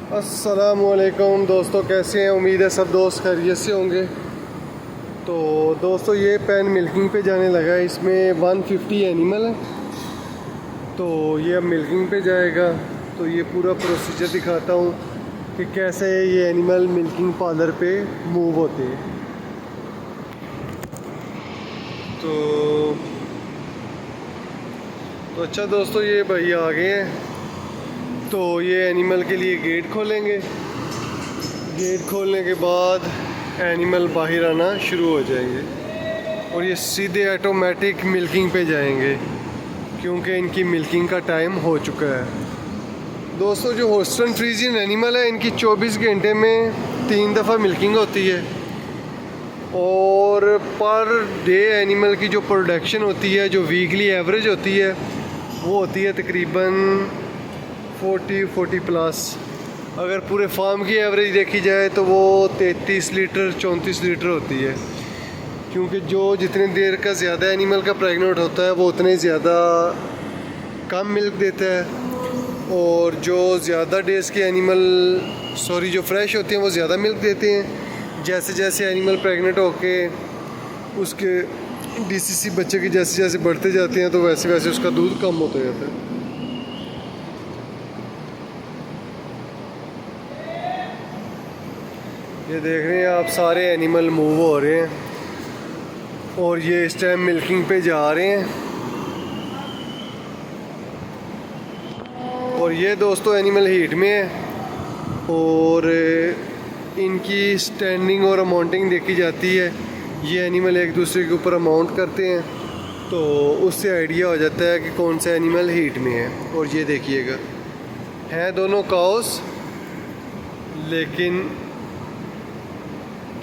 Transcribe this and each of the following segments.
अस्सलामुअलैकुम दोस्तों, कैसे हैं? उम्मीद है सब दोस्त खैरियत से होंगे। तो दोस्तों, ये पेन मिल्किंग पे जाने लगा है। इसमें 150 एनिमल है। तो ये अब मिल्किंग पे जाएगा। तो ये पूरा प्रोसीजर दिखाता हूँ कि कैसे ये एनिमल मिल्किंग पार्लर पे मूव होते हैं। तो अच्छा दोस्तों, ये भाई आ गए हैं। तो ये एनिमल के लिए गेट खोलेंगे। गेट खोलने के बाद एनिमल बाहर आना शुरू हो जाएंगे और ये सीधे ऑटोमेटिक मिल्किंग पे जाएंगे क्योंकि इनकी मिल्किंग का टाइम हो चुका है। दोस्तों, जो होस्टन फ्रीजियन एनिमल है, इनकी 24 घंटे में 3 दफ़ा मिल्किंग होती है और पर डे एनिमल की जो प्रोडक्शन होती है, जो वीकली एवरेज होती है, वो होती है तकरीबन 40 प्लस। अगर पूरे फार्म की एवरेज देखी जाए तो वो 33 लीटर 34 लीटर होती है, क्योंकि जो जितने देर का ज़्यादा एनिमल का प्रेग्नेंट होता है वो उतने ज़्यादा कम मिल्क देता है और जो ज़्यादा डेज़ के जो फ्रेश होते हैं वो ज़्यादा मिल्क देते हैं। जैसे जैसे एनिमल प्रेग्नेंट होके उसके DCC बच्चे के जैसे जैसे बढ़ते जाते हैं तो वैसे वैसे उसका दूध कम होता जाता है। ये देख रहे हैं आप, सारे एनिमल मूव हो रहे हैं और ये इस टाइम मिल्किंग पे जा रहे हैं। और ये दोस्तों एनिमल हीट में है और इनकी स्टैंडिंग और अमाउंटिंग देखी जाती है। ये एनिमल एक दूसरे के ऊपर अमाउंट करते हैं तो उससे आइडिया हो जाता है कि कौन सा एनिमल हीट में है। और ये देखिएगा, हैं दोनों काउस, लेकिन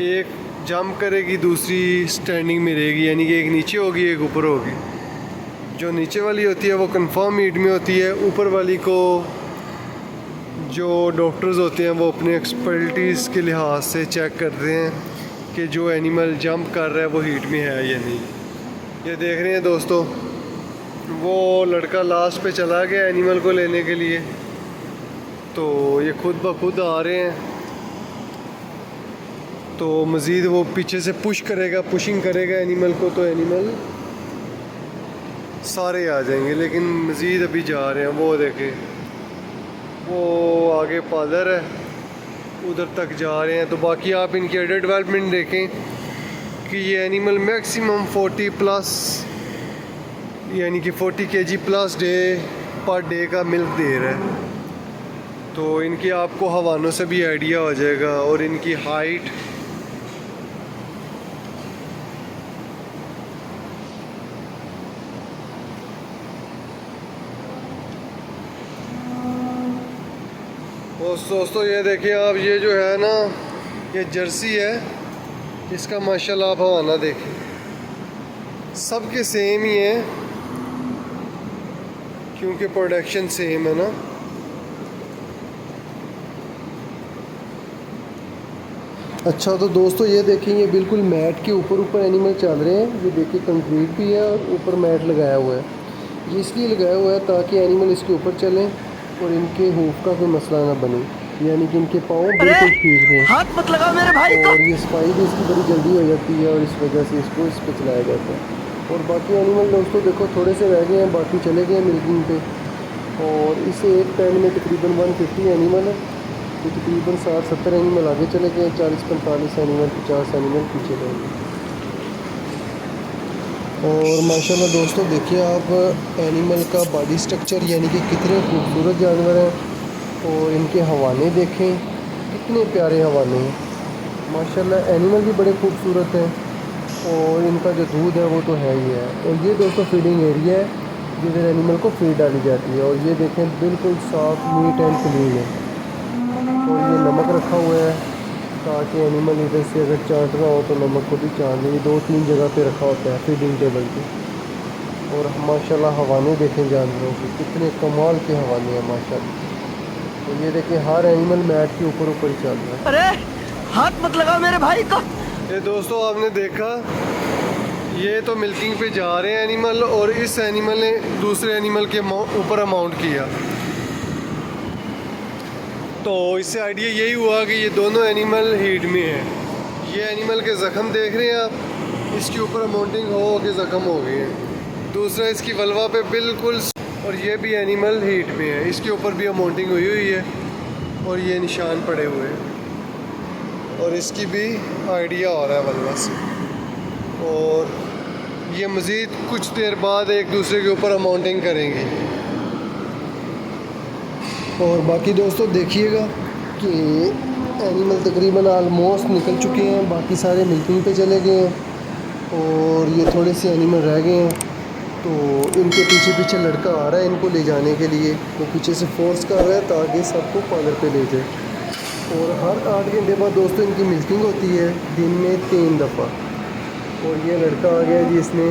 एक जंप करेगी, दूसरी स्टैंडिंग में रहेगी, यानी कि एक नीचे होगी एक ऊपर होगी। जो नीचे वाली होती है वो कंफर्म हीट में होती है। ऊपर वाली को जो डॉक्टर्स होते हैं वो अपने एक्सपर्टीज़ के लिहाज से चेक करते हैं कि जो एनिमल जंप कर रहा है वो हीट में है या नहीं। ये देख रहे हैं दोस्तों, वो लड़का लास्ट पे चला गया एनिमल को लेने के लिए, तो ये खुद ब खुद आ रहे हैं। तो मज़ीद वो पीछे से पुशिंग करेगा एनिमल को, तो एनिमल सारे आ जाएंगे, लेकिन मज़ीद अभी जा रहे हैं। वो देखें, वो आगे पार्लर है, उधर तक जा रहे हैं। तो बाकी आप इनकी एडर डेवलपमेंट देखें कि ये एनिमल मैक्सिमम 40 प्लस, यानी कि 40 kg प्लस पर डे का मिल्क दे रहा है। तो इनकी आपको हवानों से भी आइडिया हो जाएगा और इनकी हाइट। दोस्तों, ये देखिए आप, ये जो है ना, ये जर्सी है, इसका माशाल्लाह आप हवाना देखें, सबके सेम ही है क्योंकि प्रोडक्शन सेम है ना। अच्छा, तो दोस्तों ये देखें, ये बिल्कुल मैट के ऊपर एनिमल चल रहे हैं। ये देखिए कंक्रीट भी है और ऊपर मैट लगाया हुआ है। ये इसलिए लगाया हुआ है ताकि एनिमल इसके ऊपर चलें और इनके हूफ का कोई मसला ना बने, यानी कि इनके पाँव बिल्कुल ठीक रहें। हाथ मत लगाओ मेरे भाई को। और ये सफाई भी इसकी बड़ी जल्दी हो जाती है और इस वजह से इसको इस पर चलाया जाता है। और बाकी एनिमल दोस्तों देखो, थोड़े से रह गए हैं, बाकी चले गए हैं मिल्किंग पे। और इसे एक पेन में तकरीबन 150 एनिमल है, तो तकरीबन 60-70 एनिमल आगे चले गए, 40-45 एनिमल, 50 एनिमल पीछे रह गए। और माशाल्लाह दोस्तों देखिए आप, एनिमल का बॉडी स्ट्रक्चर, यानी कि कितने खूबसूरत जानवर हैं। और इनके हवाने देखें, कितने प्यारे हवाने हैं माशाल्लाह। एनिमल भी बड़े खूबसूरत हैं और इनका जो दूध है वो तो है ही है। और ये दोस्तों फीडिंग एरिया है जिधर एनिमल को फीड डाली जाती है। और ये देखें, बिल्कुल साफ, नीट एंड क्लीन है। और ये नमक रखा हुआ है ताकि एनिमल इधर से अगर चाट रहा हो तो नमक को भी चाट ले। 2-3 जगह पे रखा होता है फीडिंग टेबल पे। और माशाल्लाह हवाने देखें जानवरों के, कितने कमाल के हवाने हैं माशाल्लाह। तो ये देखें, हर एनिमल मैट के ऊपर ही चल रहा है। अरे हाथ मत लगाओ मेरे भाई को। ये दोस्तों आपने देखा, ये तो मिल्किंग पे जा रहे हैं एनिमल और इस एनिमल ने दूसरे एनिमल के ऊपर अमाउंट किया। तो इससे आइडिया यही हुआ कि ये दोनों एनिमल हीट में हैं। ये एनिमल के ज़ख़म देख रहे हैं आप, इसके ऊपर माउंटिंग हो के ज़ख़म हो गए हैं। दूसरा इसकी वल्वा पे बिल्कुल, और ये भी एनिमल हीट में है, इसके ऊपर भी माउंटिंग हुई हुई है और ये निशान पड़े हुए हैं और इसकी भी आइडिया हो रहा है वल्वा से। और ये मज़ीद कुछ देर बाद एक दूसरे के ऊपर माउंटिंग करेंगे। और बाकी दोस्तों देखिएगा कि एनिमल तकरीबन आलमोस्ट निकल चुके हैं, बाकी सारे मिल्किंग पे चले गए हैं और ये थोड़े से एनिमल रह गए हैं। तो इनके पीछे पीछे लड़का आ रहा है इनको ले जाने के लिए, वो पीछे से फोर्स कर रहा है ताकि सबको पार्लर पे ले जाए। और हर 8 घंटे बाद दोस्तों इनकी मिल्किंग होती है, दिन में 3 दफ़ा। और ये लड़का आ गया जिसने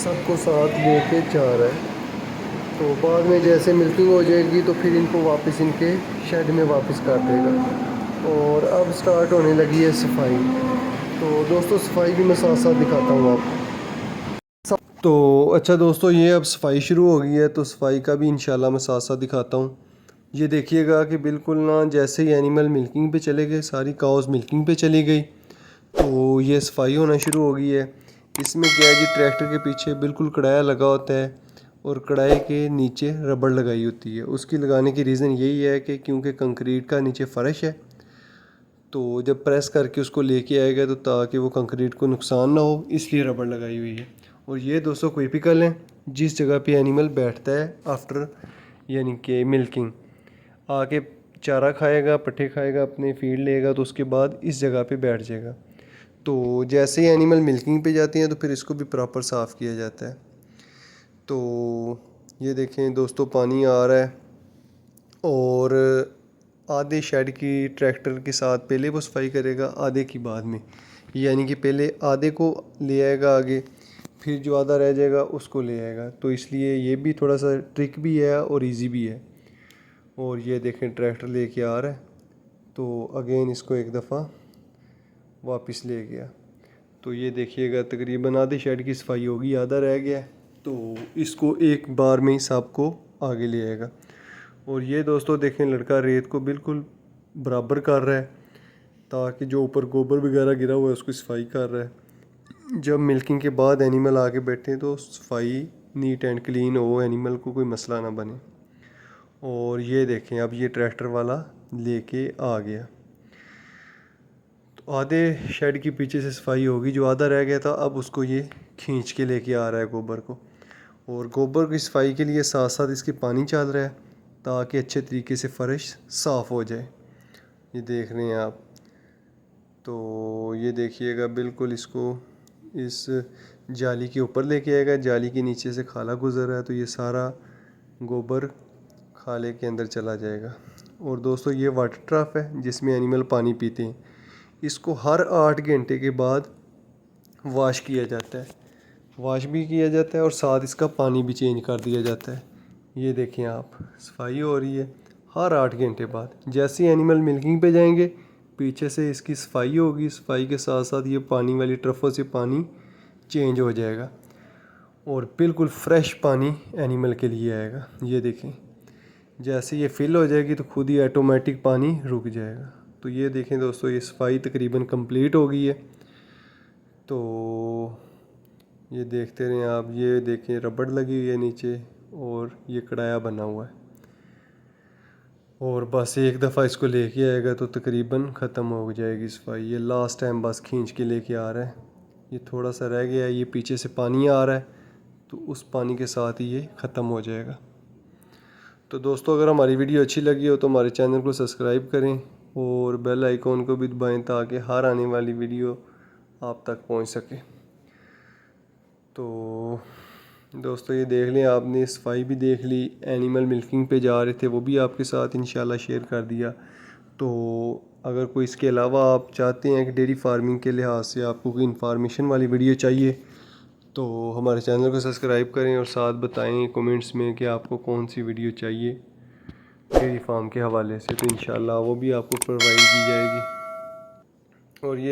सबको साथ लेके जा रहा है। तो बाद में जैसे मिल्किंग हो जाएगी तो फिर इनको वापस इनके शेड में वापस कर देगा। और अब स्टार्ट होने लगी है सफाई। तो दोस्तों सफाई भी मैं साथ साथ दिखाता हूँ आपको। तो अच्छा दोस्तों, ये अब सफाई शुरू हो गई है तो सफाई का भी इंशाल्लाह मैं साथ साथ दिखाता हूँ। ये देखिएगा कि बिल्कुल ना जैसे ही एनिमल मिल्किंग पे चले गए, सारी काउज़ मिल्किंग पे चली गई तो ये सफाई होना शुरू हो गई है। इसमें क्या है जी, ट्रैक्टर के पीछे बिल्कुल कढ़ाया लगा होता है और कढ़ाई के नीचे रबड़ लगाई होती है। उसकी लगाने की रीज़न यही है कि क्योंकि कंक्रीट का नीचे फ़र्श है, तो जब प्रेस करके उसको लेके आएगा तो ताकि वो कंक्रीट को नुकसान ना हो, इसलिए रबड़ लगाई हुई है। और ये दोस्तों क्यूबिकल है जिस जगह पे एनिमल बैठता है आफ्टर यानी कि मिल्किंग, आके चारा खाएगा, पट्ठे खाएगा, अपने फीड लेगा तो उसके बाद इस जगह पे बैठ जाएगा। तो जैसे ही एनिमल मिल्किंग पे जाती हैं तो फिर इसको भी प्रॉपर साफ़ किया जाता है। तो ये देखें दोस्तों पानी आ रहा है और आधे शेड की ट्रैक्टर के साथ पहले वो सफाई करेगा, आधे की बाद में, यानी कि पहले आधे को ले आएगा आगे, फिर जो आधा रह जाएगा उसको ले आएगा। तो इसलिए ये भी थोड़ा सा ट्रिक भी है और इजी भी है। और ये देखें ट्रैक्टर लेके आ रहा है तो अगेन इसको एक दफ़ा वापस ले गया। तो ये देखिएगा तकरीबन आधे शेड की सफाई होगी, आधा रह गया है तो इसको एक बार में ही सबको आगे ले आएगा। और ये दोस्तों देखें लड़का रेत को बिल्कुल बराबर कर रहा है ताकि जो ऊपर गोबर वगैरह गिरा हुआ है उसकी सफाई कर रहा है। जब मिल्किंग के बाद एनिमल आके बैठे तो सफाई नीट एंड क्लीन हो, एनिमल को कोई मसला ना बने। और ये देखें अब ये ट्रैक्टर वाला लेके आ गया तो आधे शेड की पीछे से सफाई होगी, जो आधा रह गया था अब उसको ये खींच के लेके आ रहा है गोबर को। और गोबर की सफाई के लिए साथ साथ इसके पानी चल रहा है ताकि अच्छे तरीके से फ़र्श साफ़ हो जाए। ये देख रहे हैं आप। तो ये देखिएगा बिल्कुल इसको इस जाली के ऊपर लेके आएगा, जाली के नीचे से खाला गुजर रहा है तो ये सारा गोबर खाले के अंदर चला जाएगा। और दोस्तों ये वाटर ट्रफ है जिसमें एनिमल पानी पीते हैं, इसको हर 8 घंटे के बाद वॉश किया जाता है, वॉश भी किया जाता है और साथ इसका पानी भी चेंज कर दिया जाता है। ये देखें आप सफाई हो रही है हर 8 घंटे बाद। जैसे ही एनिमल मिल्किंग पे जाएंगे पीछे से इसकी सफाई होगी, सफाई के साथ साथ ये पानी वाली ट्रफों से पानी चेंज हो जाएगा और बिल्कुल फ्रेश पानी एनिमल के लिए आएगा। ये देखें जैसे ये फिल हो जाएगी तो खुद ही ऑटोमेटिक पानी रुक जाएगा। तो ये देखें दोस्तों ये सफाई तकरीबन कंप्लीट हो गई है। तो ये देखते रहें आप, ये देखें रबड़ लगी हुई है नीचे और ये कढ़ाया बना हुआ है और बस एक दफ़ा इसको लेके आएगा तो तकरीबन ख़त्म हो जाएगी सफाई। ये लास्ट टाइम बस खींच के लेके आ रहा है, ये थोड़ा सा रह गया है, ये पीछे से पानी आ रहा है तो उस पानी के साथ ही ये ख़त्म हो जाएगा। तो दोस्तों अगर हमारी वीडियो अच्छी लगी हो तो हमारे चैनल को सब्सक्राइब करें और बेल आइकॉन को भी दबाएं ताकि हर आने वाली वीडियो आप तक पहुंच सके। तो दोस्तों ये देख लें, आपने सफाई भी देख ली, एनिमल मिल्किंग पे जा रहे थे वो भी आपके साथ इंशाल्लाह शेयर कर दिया। तो अगर कोई इसके अलावा आप चाहते हैं कि डेयरी फार्मिंग के लिहाज से आपको कोई इन्फॉर्मेशन वाली वीडियो चाहिए तो हमारे चैनल को सब्सक्राइब करें और साथ बताएं कमेंट्स में कि आपको कौन सी वीडियो चाहिए डेयरी फार्म के हवाले से, तो इंशाल्लाह वो भी आपको प्रोवाइड की जाएगी। और ये